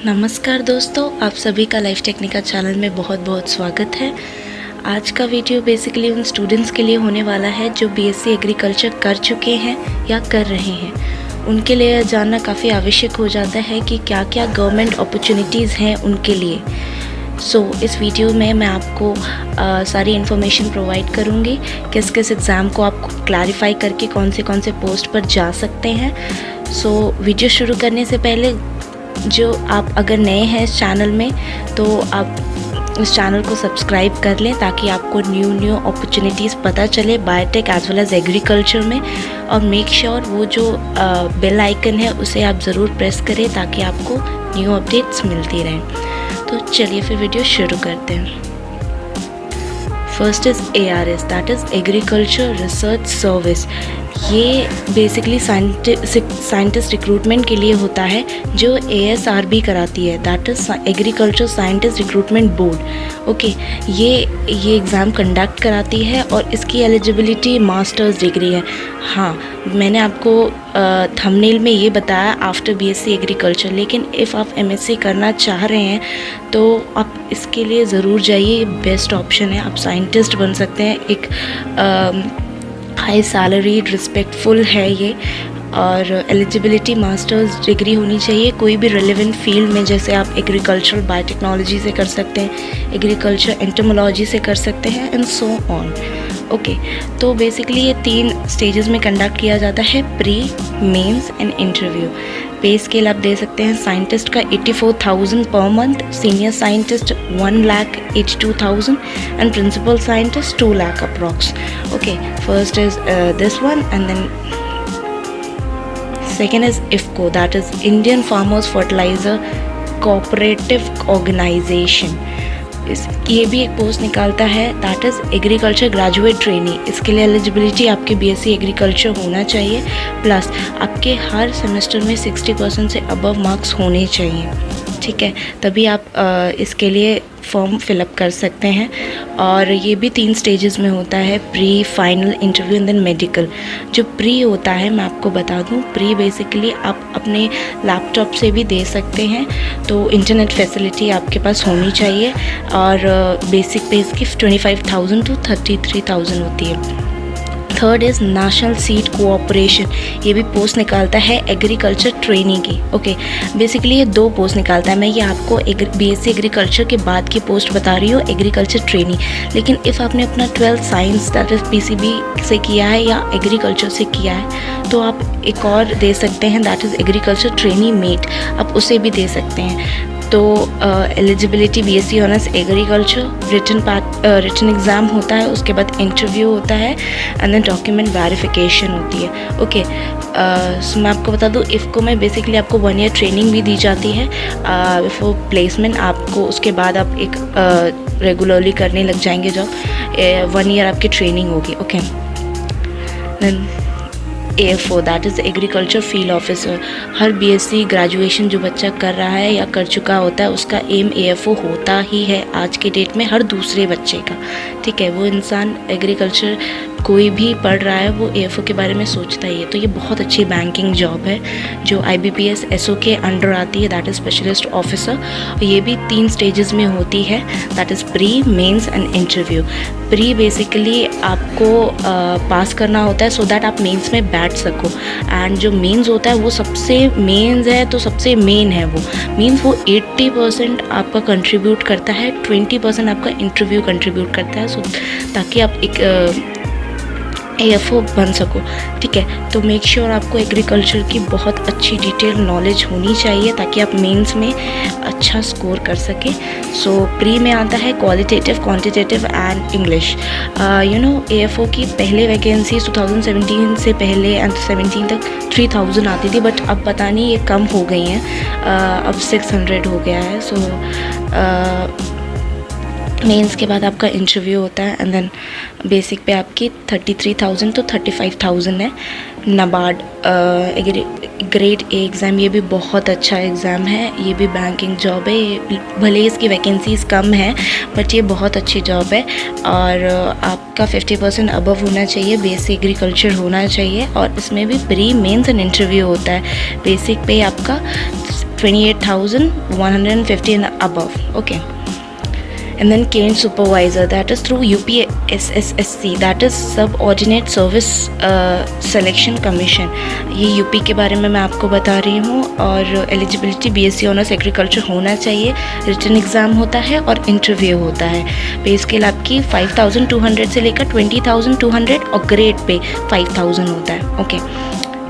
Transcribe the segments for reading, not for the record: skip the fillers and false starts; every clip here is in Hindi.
नमस्कार दोस्तों, आप सभी का लाइफ टेक्निका चैनल में बहुत बहुत स्वागत है। आज का वीडियो बेसिकली उन स्टूडेंट्स के लिए होने वाला है जो बीएससी एग्रीकल्चर कर चुके हैं या कर रहे हैं। उनके लिए जानना काफ़ी आवश्यक हो जाता है कि क्या क्या गवर्नमेंट अपॉर्चुनिटीज़ हैं उनके लिए। इस वीडियो में मैं आपको सारी इन्फॉर्मेशन प्रोवाइड करूँगी, किस किस एग्ज़ाम को आप क्लैरिफाई करके कौन से पोस्ट पर जा सकते हैं। वीडियो शुरू करने से पहले जो आप अगर नए हैं इस चैनल में तो आप इस चैनल को सब्सक्राइब कर लें ताकि आपको न्यू अपॉर्चुनिटीज़ पता चले biotech as well as agriculture में। और मेक श्योर वो जो बेल आइकन है उसे आप ज़रूर प्रेस करें ताकि आपको न्यू अपडेट्स मिलती रहें। तो चलिए फिर वीडियो शुरू करते हैं। First is ARS, that is agriculture research service. ये बेसिकली साइंटिस्ट रिक्रूटमेंट के लिए होता है जो ASRB कराती है, that is agriculture scientist recruitment board. Okay, ये एग्ज़ाम कंडक्ट कराती है और इसकी एलिजिबिलिटी मास्टर्स डिग्री है। हाँ, मैंने आपको थंबनेल में ये बताया आफ्टर BSc एग्रीकल्चर, लेकिन इफ़ आप MSc करना चाह रहे हैं तो आप इसके लिए ज़रूर जाइए। बेस्ट ऑप्शन है, आप साइंटिस्ट बन सकते हैं। एक हाई सैलरी रिस्पेक्टफुल है ये, और एलिजिबिलिटी मास्टर्स डिग्री होनी चाहिए कोई भी रेलेवेंट फील्ड में। जैसे आप एग्रीकल्चरल बायोटेक्नोलॉजी से कर सकते हैं, एग्रीकल्चर एंटोमोलॉजी से कर सकते हैं एंड सो ऑन। ओके, तो बेसिकली ये 3 स्टेजेस में कंडक्ट किया जाता है, pre, mains and interview. Pay scale आप दे सकते हैं साइंटिस्ट का 84,000 per month, senior scientist 1,82,000 and principal scientist 2 lakh approx. Okay, first is this one and then second is IFFCO, that is Indian Farmers Fertilizer Cooperative Organization। ये भी एक पोस्ट निकालता है, that is agriculture graduate trainee. इसके लिए एलिजिबिलिटी आपके BSc एग्रीकल्चर होना चाहिए, प्लस आपके हर सेमेस्टर में 60% से अबव मार्क्स होने चाहिए। ठीक है, तभी आप इसके लिए फॉर्म फिलअप कर सकते हैं। और ये भी 3 स्टेजेस में होता है, pre, final, interview and then medical. जो प्री होता है मैं आपको बता दूं, प्री बेसिकली आप अपने लैपटॉप से भी दे सकते हैं, तो इंटरनेट फैसिलिटी आपके पास होनी चाहिए। और बेसिक पे इसकी 25,000 to 33,000 होती है। Third is national seed cooperation, ये भी पोस्ट निकालता है एग्रीकल्चर ट्रेनी की। ओके, बेसिकली ये 2 पोस्ट निकालता है। मैं ये आपको BSc एग्रीकल्चर के बाद की पोस्ट बता रही हूँ, एग्रीकल्चर ट्रेनी। लेकिन इफ़ आपने अपना 12th science that is PCB से किया है या एग्रीकल्चर से किया है तो आप एक और दे सकते हैं, that is agriculture trainee mate, आप उसे भी दे सकते हैं। तो eligibility BSc honours agriculture, written exam होता है, उसके बाद इंटरव्यू होता है एंड देन डॉक्यूमेंट वेरिफिकेशन होती है। ओके, मैं आपको बता दूँ, IFFCO में बेसिकली आपको 1 ईयर ट्रेनिंग भी दी जाती है बिफोर प्लेसमेंट। आपको उसके बाद आप एक रेगुलरली करने लग जाएंगे जॉब। 1 ईयर आपकी ट्रेनिंग होगी। Okay, then AFO, that is agriculture field officer. हर BSc ग्रेजुएशन जो बच्चा कर रहा है या कर चुका होता है उसका एम AFO होता ही है आज के डेट में, हर दूसरे बच्चे का। ठीक है, वो इंसान एग्रीकल्चर कोई भी पढ़ रहा है वो AFO के बारे में सोचता ही है। तो ये बहुत अच्छी बैंकिंग जॉब है जो IBPS SO के अंडर आती है, दैट इज़ स्पेशलिस्ट ऑफिसर। ये भी 3 स्टेजेस में होती है, that is pre, mains and interview. Pre basically आपको पास करना होता है सो दैट आप मेंस में बैठ सको, एंड जो मेंस होता है वो सबसे मेंस है तो सबसे मेन है। वो मीन्स वो 80% आपका कंट्रीब्यूट करता है, 20% आपका इंटरव्यू कंट्रीब्यूट करता है, सो ताकि आप एक AFO बन सको। ठीक है, तो मेक श्योर आपको एग्रीकल्चर की बहुत अच्छी डिटेल नॉलेज होनी चाहिए ताकि आप मेंस में अच्छा स्कोर कर सकें। प्री में आता है qualitative, quantitative and English. AFO की पहले वैकेंसी 2017 से पहले एंड 17 तक 3000 आती थी, बट अब पता नहीं ये कम हो गई हैं, अब 600 हो गया है। मेंस के बाद आपका इंटरव्यू होता है एंड देन बेसिक पे आपकी 33,000 to 35,000 है। नाबार्ड ग्रेड A एग्ज़ाम, ये भी बहुत अच्छा एग्ज़ाम है, ये भी बैंकिंग जॉब है। भले इसकी वैकेंसीज़ कम है बट ये बहुत अच्छी जॉब है, और आपका 50% अबव होना चाहिए, BSc एग्रीकल्चर होना चाहिए, और इसमें भी प्री, मेंस एंड इंटरव्यू होता है। बेसिक पे आपका 28,150 and above. Okay. And then cane supervisor, that is through UPSSSC, that is subordinate service selection commission. ये यूपी के बारे में मैं आपको बता रही हूँ। और एलिजिबिलिटी BSc ऑनर्स एग्रीकल्चर होना चाहिए, रिटन एग्ज़ाम होता है और इंटरव्यू होता है। पे स्केल आपकी 5,200 से लेकर 20,200 और ग्रेड पे 5,000 होता है। Okay.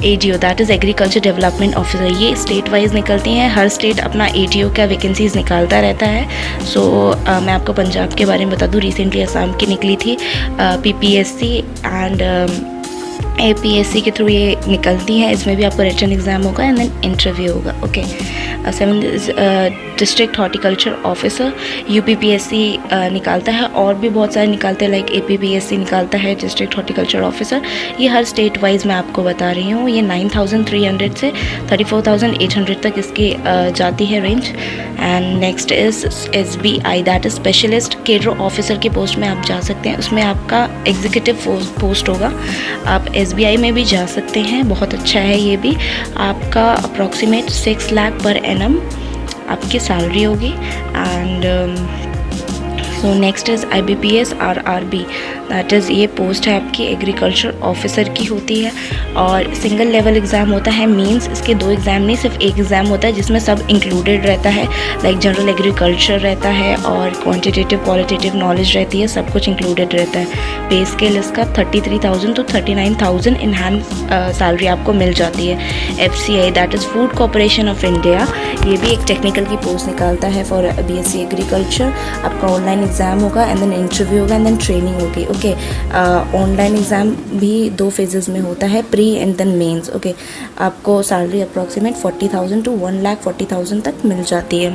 ADO, that is agriculture development officer, ये स्टेट वाइज निकलती हैं, हर स्टेट अपना ADO का वैकेंसीज निकालता रहता है। मैं आपको पंजाब के बारे में बता दूँ, रिसेंटली असम की निकली थी, PPSC एंड APSC के थ्रू ये निकलती है। इसमें भी आपको रिटन एग्ज़ाम होगा एंड देन इंटरव्यू होगा। Okay. 7 district horticulture officer UPPSC निकालता है, और भी बहुत सारे निकालते हैं, लाइक APPSC निकालता है डिस्ट्रिक्ट हॉर्टिकल्चर ऑफिसर। ये हर स्टेट वाइज मैं आपको बता रही हूँ। ये 9,300 से 34,800 तक इसकी जाती है range. And next is SBI, that is specialist cadre officer के पोस्ट में आप जा सकते हैं। उसमें आपका एग्जीक्यूटिव पोस्ट होगा। आप SBI में भी जा सकते हैं, बहुत अच्छा है ये भी। आपका अप्रॉक्सीमेट 6 लाख पर एनम आपकी सैलरी होगी। And so next is IBPS RRB, that is ये पोस्ट है आपकी एग्रीकल्चर ऑफिसर की होती है, और सिंगल लेवल एग्ज़ाम होता है। मींस इसके 2 एग्ज़ाम नहीं, सिर्फ एक एग्ज़ाम होता है जिसमें सब इंक्लूडेड रहता है, लाइक जनरल एग्रीकल्चर रहता है और क्वांटिटेटिव क्वालिटेटिव नॉलेज रहती है, सब कुछ इंक्लूडेड रहता है। पे स्केल इसका 33,000 to 39,000 इन हैंड सैलरी आपको मिल जाती है। FCI, that is Food Corporation of India, ये भी एक टेक्निकल की पोस्ट निकालता है फॉर BSc एग्रीकल्चर। आपका ऑनलाइन एग्ज़ाम होगा एंड देन इंटरव्यू होगा एंड देन ट्रेनिंग होगी। ओके। ऑनलाइन एग्ज़ाम भी 2 फेजेस में होता है, pre and then mains. Okay. आपको सैलरी अप्रॉक्सीमेट 40,000 to 1,40,000 तक मिल जाती है।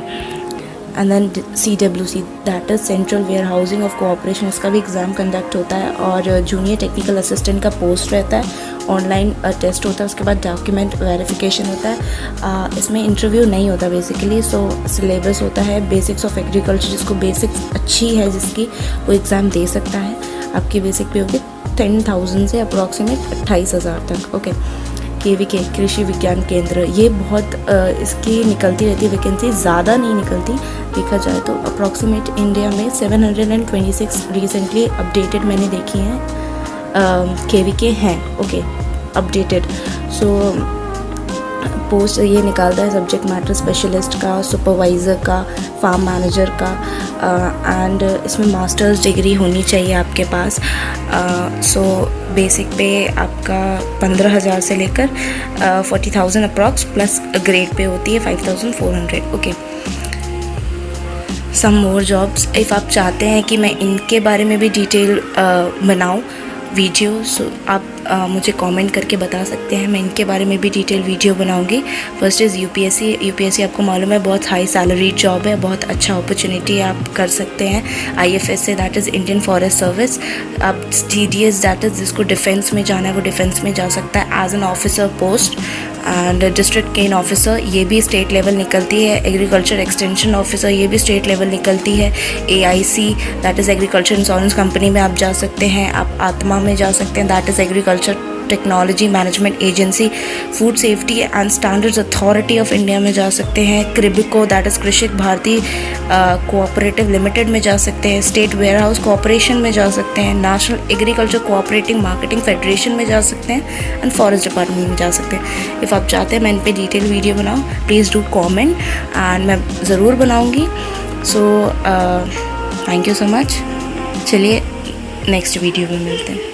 And then CWC, that is Central Warehousing of Cooperation, इसका भी एग्ज़ाम कंडक्ट होता है, और जूनियर टेक्निकल असिस्टेंट का पोस्ट रहता है। ऑनलाइन टेस्ट होता है, उसके बाद डॉक्यूमेंट वेरिफिकेशन होता है। इसमें इंटरव्यू नहीं होता बेसिकली। सिलेबस होता है बेसिक्स ऑफ एग्रीकल्चर, जिसको बेसिक्स अच्छी है जिसकी, वो एग्ज़ाम दे सकता है। आपकी बेसिक पे होगी 10,000 से अप्रॉक्सीमेट 28,000 तक। ओके। KVK, कृषि विज्ञान केंद्र, ये बहुत इसकी निकलती रहती है वैकेंसी, ज़्यादा नहीं निकलती देखा जाए तो। अप्रॉक्सीमेट इंडिया में 726 रिसेंटली अपडेटेड मैंने देखी हैं KVK हैं। ओके। अपडेटेड। पोस्ट ये निकालता है सब्जेक्ट मैटर स्पेशलिस्ट का, सुपरवाइज़र का, फार्म मैनेजर का, एंड इसमें मास्टर्स डिग्री होनी चाहिए आपके पास। बेसिक पे आपका 15,000 से लेकर 40,000 अप्रॉक्स, प्लस ग्रेड पे होती है 5,400। Okay. Some more jobs, if आप चाहते हैं कि मैं इनके बारे में भी डिटेल बनाऊँ वीडियो, आप मुझे कमेंट करके बता सकते हैं, मैं इनके बारे में भी डिटेल वीडियो बनाऊंगी। फर्स्ट इज़ यूपीएससी आपको मालूम है बहुत हाई सैलरी जॉब है, बहुत अच्छा अपॉर्चुनिटी आप कर सकते हैं। IFS से, that is Indian Forest Service. आप TDS, दैट इज़ जिसको डिफेंस में जाना है वो डिफेंस में जा सकता है as an officer post. And district cane officer, ये भी स्टेट लेवल निकलती है। एग्रीकल्चर एक्सटेंशन ऑफिसर, ये भी स्टेट लेवल निकलती है। AIC, that is agriculture insurance company में आप जा सकते हैं। आप आत्मा में जा सकते हैं, that is agriculture technology management agency. Food safety and standards authority of India में जा सकते हैं। क्रिबिको, दैट इज़ कृषि भारती कोऑपरेटिव लिमिटेड में जा सकते हैं। स्टेट वेयर हाउस कॉर्पोरेशन में जा सकते हैं। National agriculture cooperative marketing federation में जा सकते हैं एंड फॉरेस्ट डिपार्टमेंट में जा सकते हैं। इफ़ आप चाहते हैं मैं इन पर डिटेल वीडियो बनाऊँ, प्लीज़ डू कॉमेंट एंड मैं ज़रूर बनाऊँगी। Thank you so much. चलिए नेक्स्ट वीडियो में मिलते हैं।